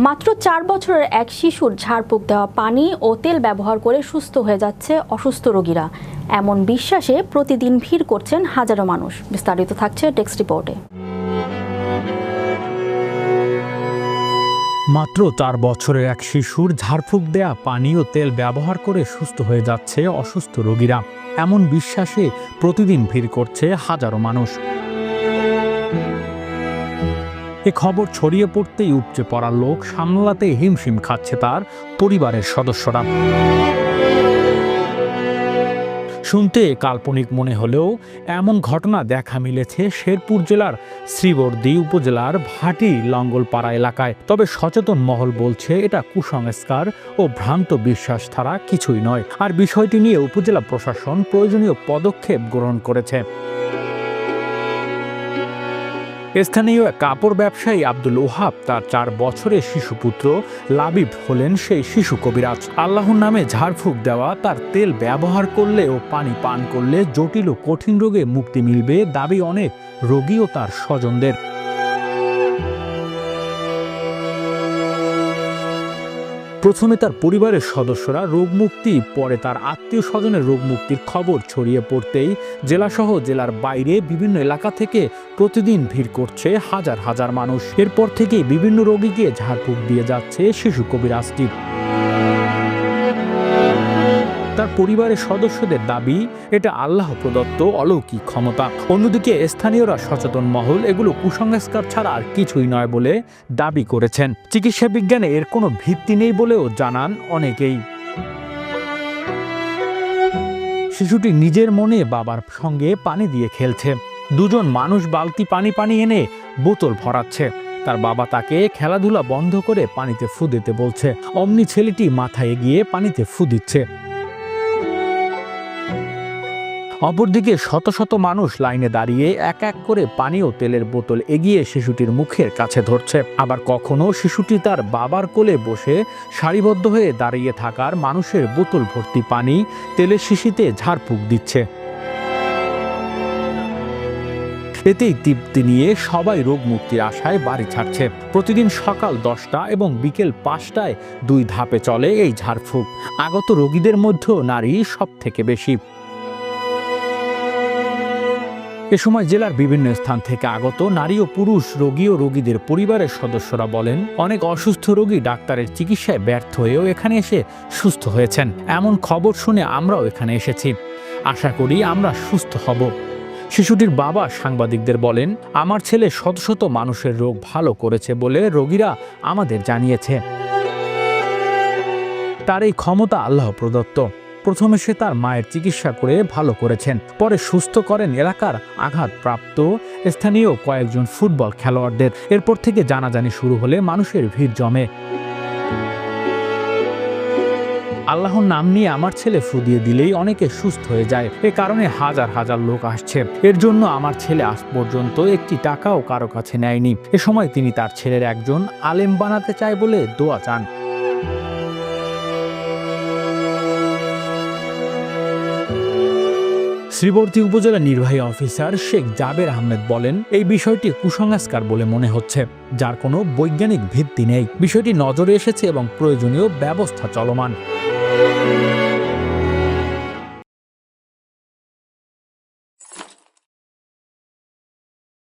মাত্র 4 বছরের এক শিশুর ঝাড়ফুঁক দেওয়া পানি ও তেল ব্যবহার করে সুস্থ হয়ে যাচ্ছে অসুস্থ রোগীরা। এমন বিশ্বাসে প্রতিদিন ভিড় করছেন হাজারো মানুষ। বিস্তারিত থাকছে ডেস্ক রিপোর্টে। মাত্র 4 বছরের এক শিশুর ঝাড়ফুঁক দেয়া পানি ও তেল ব্যবহার করে সুস্থ হয়ে যাচ্ছে অসুস্থ রোগীরা। এমন বিশ্বাসে প্রতিদিন ভিড় করছে হাজারো মানুষ। এ খবর ছড়িয়ে পড়তেই উপচে পড়া লোক সামলাতে হিমশিম খাচ্ছে তার পরিবারের সদস্যরা। শুনতে কাল্পনিক মনে হলেও এমন ঘটনা দেখা মিলেছে শেরপুর জেলার শ্রীবর্দী উপজেলার ভাটি লঙ্গলপাড়া এলাকায়। তবে সচেতন মহল বলছে এটা কুসংস্কার ও ভ্রান্ত বিশ্বাস ছাড়া কিছুই নয়। আর বিষয়টি নিয়ে উপজেলা প্রশাসন প্রয়োজনীয় পদক্ষেপ গ্রহণ করেছে। স্থানীয় কাপড় ব্যবসায়ী আব্দুল ওহাব তার 4 বছরের শিশুপুত্র লাবিব হলেন সেই শিশু কবিরাজ। আল্লাহর নামে ঝাড়ফুঁক দেওয়া, তার তেল ব্যবহার করলে ও পানি পান করলে জটিল ও কঠিন রোগে মুক্তি মিলবে দাবি অনেক রোগী ও তার স্বজনদের। প্রথমে তার পরিবারের সদস্যরা রোগমুক্তি, পরে তার আত্মীয় স্বজনের রোগমুক্তির খবর ছড়িয়ে পড়তেই জেলাসহ জেলার বাইরে বিভিন্ন এলাকা থেকে প্রতিদিন ভিড় করছে হাজার হাজার মানুষ। এরপর থেকে বিভিন্ন রোগীকে ঝাড়ফুঁক দিয়ে যাচ্ছে শিশু কবিরাজটি। তার পরিবারের সদস্যদের দাবি এটা আল্লাহ প্রদত্ত অলৌকিক ক্ষমতা। অন্যদিকে স্থানীয়রা সচেতন মহল এগুলো কুসংস্কার ছাড়া আর কিছুই নয় বলে দাবি করেছেন। চিকিৎসা বিজ্ঞানে এর কোনো ভিত্তি নেই বলেও জানান অনেকেই। শিশুটি নিজের মনে বাবার সঙ্গে পানি দিয়ে খেলছে। দুজন মানুষ বালতি পানি এনে বোতল ভরাচ্ছে। তার বাবা তাকে খেলাধুলা বন্ধ করে পানিতে ফু দিতে বলছে। অমনি ছেলেটি মাথায় গিয়ে পানিতে ফু দিচ্ছে। অপরদিকে শত শত মানুষ লাইনে দাঁড়িয়ে এক এক করে পানি ও তেলের বোতল এগিয়ে শিশুটির মুখের কাছে ধরছে। আবার কখনো শিশুটি তার বাবার কোলে বসে সারিবদ্ধ হয়ে দাঁড়িয়ে থাকার মানুষের বোতল ভর্তি পানি তেলের শিশিতে ঝাড়ফুঁক দিচ্ছে। এতেই তৃপ্তি নিয়ে সবাই রোগ মুক্তির আশায় বাড়ি ছাড়ছে। প্রতিদিন সকাল 10টা এবং বিকেল 5টায় 2 ধাপে চলে এই ঝাড়ফুঁক। আগত রোগীদের মধ্যেও নারী সব থেকে বেশি। এ সময় জেলার বিভিন্ন স্থান থেকে আগত নারী ও পুরুষ রোগী ও রোগীদের পরিবারের সদস্যরা বলেন, অনেক অসুস্থ রোগী ডাক্তারের চিকিৎসায় ব্যর্থ হয়েও এখানে এসে সুস্থ হয়েছেন। এমন খবর শুনে আমরাও এখানে এসেছি। আশা করি আমরা সুস্থ হব। শিশুটির বাবা সাংবাদিকদের বলেন, আমার ছেলে শত শত মানুষের রোগ ভালো করেছে বলে রোগীরা আমাদের জানিয়েছে। তার এই ক্ষমতা আল্লাহ প্রদত্ত। প্রথমে সে তার মায়ের চিকিৎসা করে ভালো করেছেন, পরে সুস্থ করেন এলাকার আঘাতপ্রাপ্ত স্থানীয় কয়েকজন ফুটবল খেলোয়াড়দের। এরপর থেকে জানাজানি শুরু হলে মানুষের ভিড় জমে। আল্লাহর নাম নিয়ে আমার ছেলে ফু দিয়ে দিলেই অনেকে সুস্থ হয়ে যায়। এ কারণে হাজার হাজার লোক আসছে। এর জন্য আমার ছেলে আজ পর্যন্ত একটি টাকাও কারো কাছে নেয়নি। এ সময় তিনি তার ছেলের একজন আলেম বানাতে চায় বলে দোয়া চান। শ্রীবর্দী উপজেলা নির্বাহী অফিসার শেখ জাবের আহমেদ বলেন, এই বিষয়টি কুসংস্কার বলে মনে হচ্ছে, যার কোনো বৈজ্ঞানিক ভিত্তি নেই। বিষয়টি নজরে এসেছে এবং প্রয়োজনীয় ব্যবস্থা চলমান।